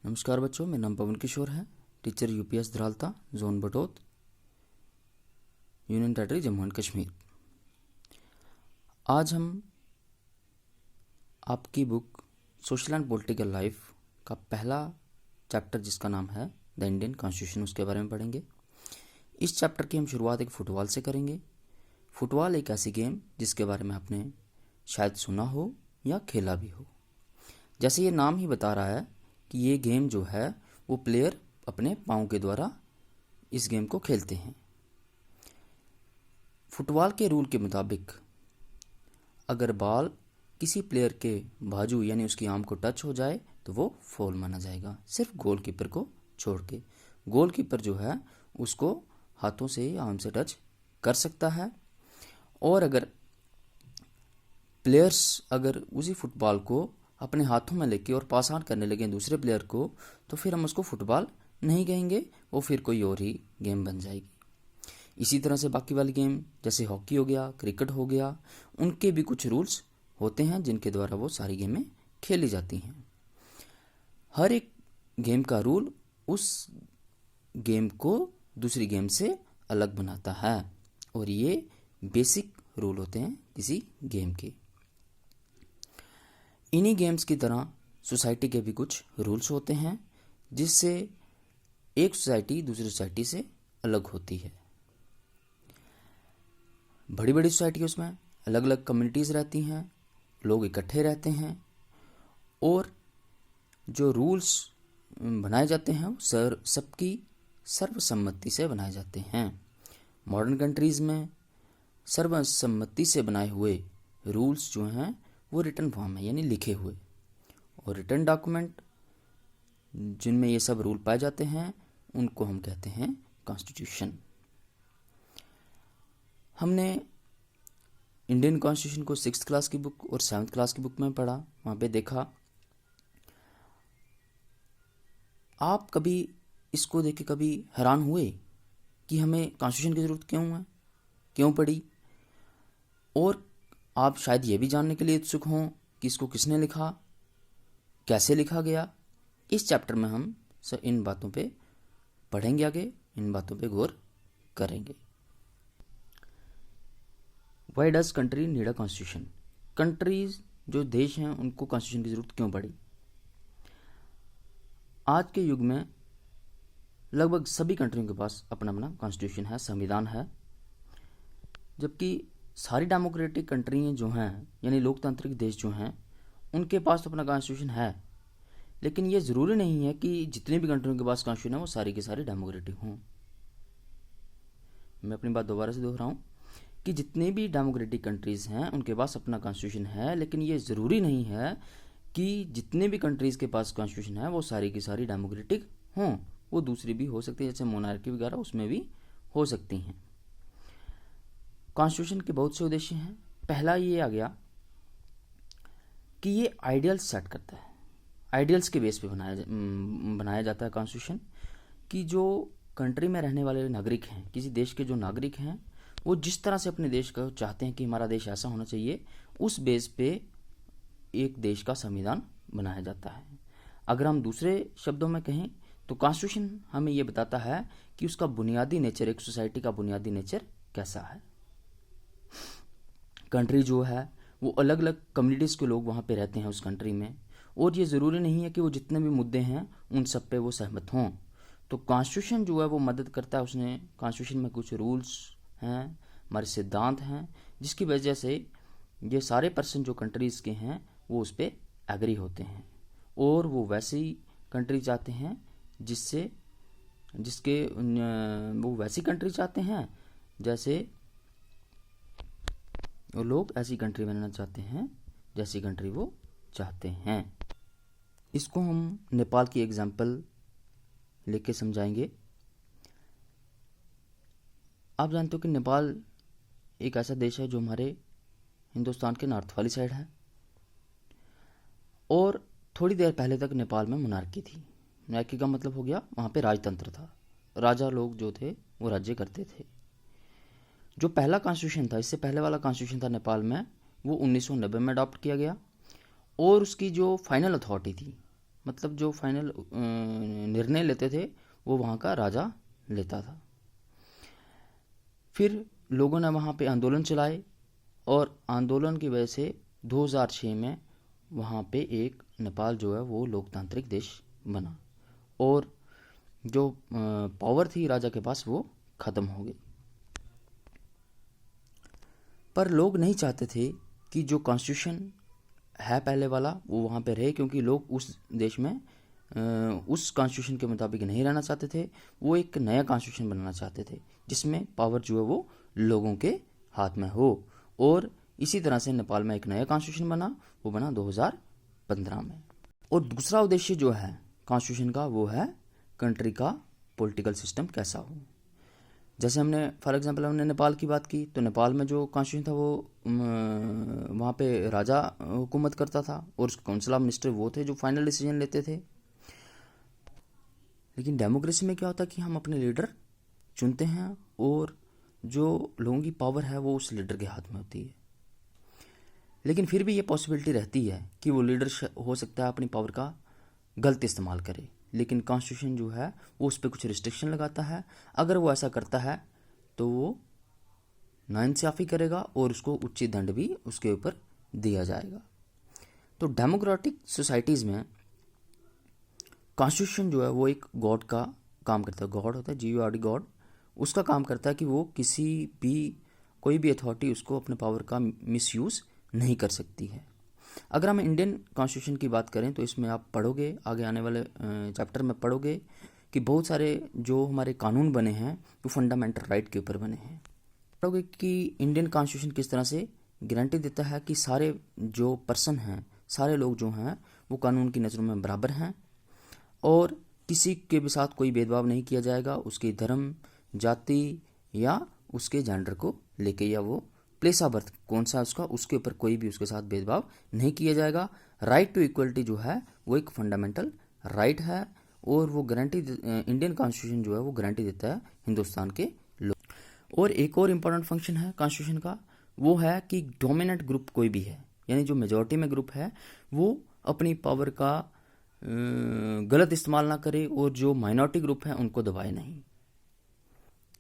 नमस्कार बच्चों, मेरा नाम पवन किशोर है। Teacher UPS Dharalta, zone Batote, union territory Jammu and Kashmir. आज हम आपकी book social and political life का पहला चैप्टर, जिसका नाम है द इंडियन कॉन्स्टिट्यूशन, उसके बारे में पढ़ेंगे। इस चैप्टर की हम शुरुआत एक फुटबॉल से करेंगे। फुटबॉल एक ऐसी गेम जिसके बारे में आपने शायद सुना हो या खेला भी हो। जैसे ये नाम ही बता रहा है कि ये गेम जो है वो प्लेयर अपने पाँव के द्वारा इस गेम को खेलते हैं। फुटबॉल के रूल के मुताबिक अगर बॉल किसी प्लेयर के बाजू यानी उसकी आर्म को टच हो जाए तो वो फॉल माना जाएगा, सिर्फ गोलकीपर को छोड़ के। गोलकीपर जो है उसको हाथों से या आर्म से टच कर सकता है, और अगर प्लेयर्स अगर उसी फुटबॉल को अपने हाथों में लेके और पास ऑन करने लगे दूसरे प्लेयर को, तो फिर हम उसको फुटबॉल नहीं कहेंगे, वो फिर कोई और ही गेम बन जाएगी। इसी तरह से बाकी वाली गेम जैसे हॉकी हो गया, क्रिकेट हो गया, उनके भी कुछ रूल्स होते हैं जिनके द्वारा वो सारी गेमें खेली जाती हैं। हर एक गेम का रूल उस गेम को दूसरी गेम से अलग बनाता है, और ये बेसिक रूल होते हैं किसी गेम के। इन्हीं गेम्स की तरह सोसाइटी के भी कुछ रूल्स होते हैं, जिससे एक सोसाइटी दूसरी सोसाइटी से अलग होती है। बड़ी बड़ी सोसाइटी उसमें अलग अलग कम्युनिटीज़ रहती हैं, लोग इकट्ठे रहते हैं, और जो रूल्स बनाए जाते हैं वो सबकी सर्वसम्मति से बनाए जाते हैं। मॉडर्न कंट्रीज़ में सर्वसम्मति से बनाए हुए रूल्स जो हैं वो रिटन फॉर्म है, यानी लिखे हुए, और रिटन डॉक्यूमेंट जिनमें ये सब रूल पाए जाते हैं उनको हम कहते हैं कॉन्स्टिट्यूशन। हमने इंडियन कॉन्स्टिट्यूशन को 6th क्लास की बुक और 7th क्लास की बुक में पढ़ा। वहाँ पे देखा, आप कभी इसको देख के कभी हैरान हुए कि हमें कॉन्स्टिट्यूशन की ज़रूरत क्यों पड़ी? और आप शायद ये भी जानने के लिए उत्सुक हों कि इसको किसने लिखा, कैसे लिखा गया। इस चैप्टर में हम इन बातों पे पढ़ेंगे, आगे इन बातों पे गौर करेंगे। Why does country need a constitution? Countries जो देश हैं उनको कॉन्स्टिट्यूशन की ज़रूरत क्यों पड़ी? आज के युग में लगभग सभी कंट्रियों के पास अपना अपना कॉन्स्टिट्यूशन है, संविधान है, जबकि सारी डेमोक्रेटिक कंट्री जो हैं यानी लोकतांत्रिक देश जो हैं उनके पास तो अपना कॉन्स्टिट्यूशन है। लेकिन ये ज़रूरी नहीं है कि जितनी भी कंट्रियों के पास कॉन्स्टिट्यूशन है वो सारी की सारी डेमोक्रेटिक हों। मैं अपनी बात दोबारा से दोहराऊं कि जितनी भी डेमोक्रेटिक कंट्रीज़ हैं उनके पास अपना कॉन्स्टिट्यूशन है, लेकिन ये ज़रूरी नहीं है कि जितने भी कंट्रीज़ के पास कॉन्स्टिट्यूशन है वो सारी की सारी डेमोक्रेटिक हों। वो दूसरी भी हो सकती है, जैसे मोनार्की वगैरह उसमें भी हो सकती हैं। कॉन्स्टिट्यूशन के बहुत से उद्देश्य हैं। पहला ये आ गया कि ये आइडियल्स सेट करता है। आइडियल्स के बेस पे बनाया जाता है कॉन्स्टिट्यूशन, कि जो कंट्री में रहने वाले नागरिक हैं, किसी देश के जो नागरिक हैं, वो जिस तरह से अपने देश को चाहते हैं कि हमारा देश ऐसा होना चाहिए, उस बेस पे एक देश का संविधान बनाया जाता है। अगर हम दूसरे शब्दों में कहें तो कॉन्स्टिट्यूशन हमें ये बताता है कि उसका बुनियादी नेचर, एक सोसाइटी का बुनियादी नेचर कैसा है। कंट्री जो है वो अलग अलग कम्युनिटीज़ के लोग वहाँ पे रहते हैं उस कंट्री में, और ये ज़रूरी नहीं है कि वो जितने भी मुद्दे हैं उन सब पे वो सहमत हों। तो कॉन्स्टिट्यूशन जो है वो मदद करता है। उसने कॉन्स्टिट्यूशन में कुछ रूल्स हैं, हमारे सिद्धांत हैं, जिसकी वजह से ये सारे पर्सन जो कंट्रीज़ के हैं वो उस पर एग्री होते हैं, और वो वैसी कंट्री चाहते हैं वो वैसी कंट्री चाहते हैं जैसे वो लोग ऐसी कंट्री बनाना चाहते हैं जैसी कंट्री वो चाहते हैं। इसको हम नेपाल की एग्जाम्पल लेके समझाएंगे। आप जानते हो कि नेपाल एक ऐसा देश है जो हमारे हिंदुस्तान के नॉर्थ वाली साइड है, और थोड़ी देर पहले तक नेपाल में मोनार्की थी। मोनार्की का मतलब हो गया वहाँ पे राजतंत्र था, राजा लोग जो थे वो राज्य करते थे। जो पहला कॉन्स्टिट्यूशन था, इससे पहले वाला कॉन्स्टिट्यूशन था नेपाल में, वो 1990 में अडॉप्ट किया गया, और उसकी जो फाइनल अथॉरिटी थी मतलब जो फाइनल निर्णय लेते थे वो वहाँ का राजा लेता था। फिर लोगों ने वहाँ पे आंदोलन चलाए और आंदोलन की वजह से 2006 में वहाँ पे एक नेपाल जो है वो लोकतांत्रिक देश बना और जो पावर थी राजा के पास वो ख़त्म हो गई। पर लोग नहीं चाहते थे कि जो कॉन्स्टिट्यूशन है पहले वाला वो वहाँ पे रहे, क्योंकि लोग उस देश में उस कॉन्स्टिट्यूशन के मुताबिक नहीं रहना चाहते थे। वो एक नया कॉन्स्टिट्यूशन बनाना चाहते थे जिसमें पावर जो है वो लोगों के हाथ में हो। और इसी तरह से नेपाल में एक नया कॉन्स्टिट्यूशन बना, वो बना 2015 में। और दूसरा उद्देश्य जो है कॉन्स्टिट्यूशन का वो है कंट्री का पॉलिटिकल सिस्टम कैसा हो। जैसे हमने फॉर एग्जांपल हमने नेपाल की बात की, तो नेपाल में जो कॉन्स्टिट्यूशन था वो वहाँ पे राजा हुकूमत करता था और उसके काउंसिल ऑफ मिनिस्टर वो थे जो फाइनल डिसीजन लेते थे। लेकिन डेमोक्रेसी में क्या होता है कि हम अपने लीडर चुनते हैं और जो लोगों की पावर है वो उस लीडर के हाथ में होती है। लेकिन फिर भी ये पॉसिबिलिटी रहती है कि वो लीडर हो सकता है अपनी पावर का गलत इस्तेमाल करे, लेकिन कॉन्स्टिट्यूशन जो है वो उस पर कुछ रिस्ट्रिक्शन लगाता है। अगर वो ऐसा करता है तो वो नाइंसाफ़ी करेगा और उसको उचित दंड भी उसके ऊपर दिया जाएगा। तो डेमोक्रेटिक सोसाइटीज़ में कॉन्स्टिट्यूशन जो है वो एक गॉड का काम करता है। गॉड होता है GOD गॉड, उसका काम करता है कि वो किसी भी कोई भी अथॉरिटी उसको अपने पावर का मिसयूज़ नहीं कर सकती है। अगर हम इंडियन कॉन्स्टिट्यूशन की बात करें तो इसमें आप पढ़ोगे, आगे आने वाले चैप्टर में पढ़ोगे कि बहुत सारे जो हमारे कानून बने हैं वो फंडामेंटल राइट के ऊपर बने हैं। पढ़ोगे कि इंडियन कॉन्स्टिट्यूशन किस तरह से गारंटी देता है कि सारे जो पर्सन हैं, सारे लोग जो हैं वो कानून की नज़रों में बराबर हैं और किसी के भी साथ कोई भेदभाव नहीं किया जाएगा उसके धर्म, जाति या उसके जेंडर को लेके, या वो प्लेस ऑफ बर्थ कौन सा है उसका, उसके ऊपर कोई भी उसके साथ भेदभाव नहीं किया जाएगा। राइट टू इक्वलिटी जो है वो एक फंडामेंटल राइट है और वो गारंटी इंडियन कॉन्स्टिट्यूशन जो है वो गारंटी देता है हिंदुस्तान के लोग। और एक और इम्पोर्टेंट फंक्शन है कॉन्स्टिट्यूशन का, वो है कि डोमिनेंट ग्रुप कोई भी है, यानी जो मेजॉरिटी में ग्रुप है वो अपनी पावर का गलत इस्तेमाल ना करे और जो माइनॉरिटी ग्रुप है उनको दबाए नहीं।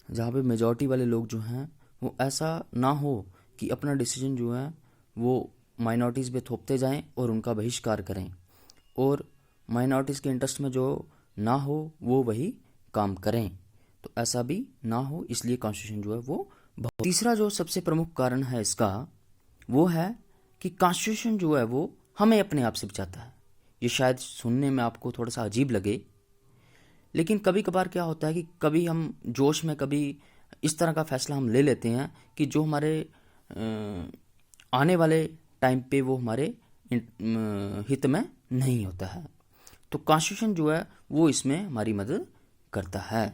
जहाँ पे मेजॉरिटी वाले लोग जो हैं वो ऐसा ना हो कि अपना डिसीजन जो है वो माइनॉरिटीज़ पे थोपते जाएं और उनका बहिष्कार करें, और माइनॉरिटीज़ के इंटरेस्ट में जो ना हो वो वही काम करें। तो ऐसा भी ना हो, इसलिए कॉन्स्टिट्यूशन जो है वो तीसरा जो सबसे प्रमुख कारण है इसका वो है कि कॉन्स्टिट्यूशन जो है वो हमें अपने आप से बचाता है। ये शायद सुनने में आपको थोड़ा सा अजीब लगे, लेकिन कभी कभार क्या होता है कि कभी हम जोश में कभी इस तरह का फैसला हम ले लेते हैं कि जो हमारे आने वाले टाइम पे वो हमारे हित में नहीं होता है। तो कॉन्स्टिट्यूशन जो है वो इसमें हमारी मदद करता है।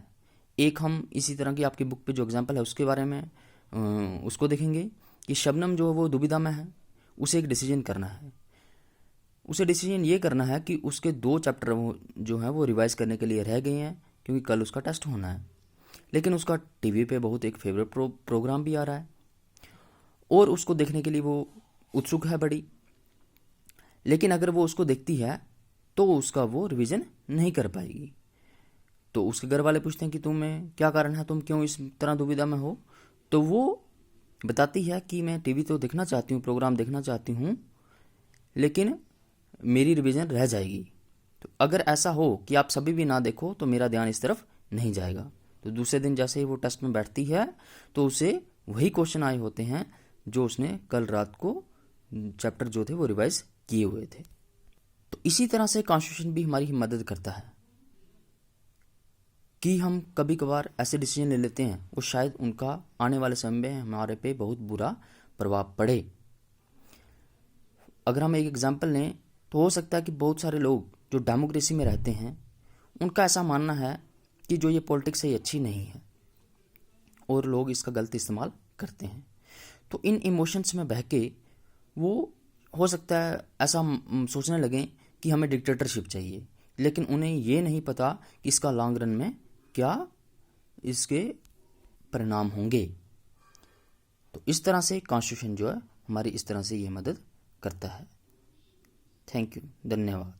एक हम इसी तरह की आपकी बुक पे जो एग्जांपल है उसके बारे में उसको देखेंगे कि शबनम जो है वो दुविधा में है, उसे एक डिसीजन करना है। उसे डिसीजन ये करना है कि उसके 2 चैप्टर जो हैं वो रिवाइज करने के लिए रह गए हैं क्योंकि कल उसका टेस्ट होना है, लेकिन उसका टीवी पे बहुत एक फेवरेट प्रोग्राम भी आ रहा है और उसको देखने के लिए वो उत्सुक है बड़ी। लेकिन अगर वो उसको देखती है तो उसका वो रिवीजन नहीं कर पाएगी। तो उसके घर वाले पूछते हैं कि तुम्हें क्या कारण है, तुम क्यों इस तरह दुविधा में हो। तो वो बताती है कि मैं टीवी तो देखना चाहती हूँ, प्रोग्राम देखना चाहती हूँ, लेकिन मेरी रिवीजन रह जाएगी। तो अगर ऐसा हो कि आप सभी भी ना देखो तो मेरा ध्यान इस तरफ नहीं जाएगा। तो दूसरे दिन जैसे ही वो टेस्ट में बैठती है तो उसे वही क्वेश्चन आए होते हैं जो उसने कल रात को चैप्टर जो थे वो रिवाइज किए हुए थे। तो इसी तरह से कॉन्स्टिट्यूशन भी हमारी मदद करता है कि हम कभी कभार ऐसे डिसीजन ले लेते हैं वो शायद उनका आने वाले समय में हमारे पे बहुत बुरा प्रभाव पड़े। अगर हम एक एग्जांपल लें तो हो सकता है कि बहुत सारे लोग जो डेमोक्रेसी में रहते हैं उनका ऐसा मानना है कि जो ये पॉलिटिक्स है ये अच्छी नहीं है और लोग इसका गलत इस्तेमाल करते हैं। तो इन इमोशंस में बह के वो हो सकता है ऐसा सोचने लगें कि हमें डिक्टेटरशिप चाहिए, लेकिन उन्हें ये नहीं पता कि इसका लॉन्ग रन में क्या इसके परिणाम होंगे। तो इस तरह से कॉन्स्टिट्यूशन जो है हमारी इस तरह से ये मदद करता है। थैंक यू, धन्यवाद।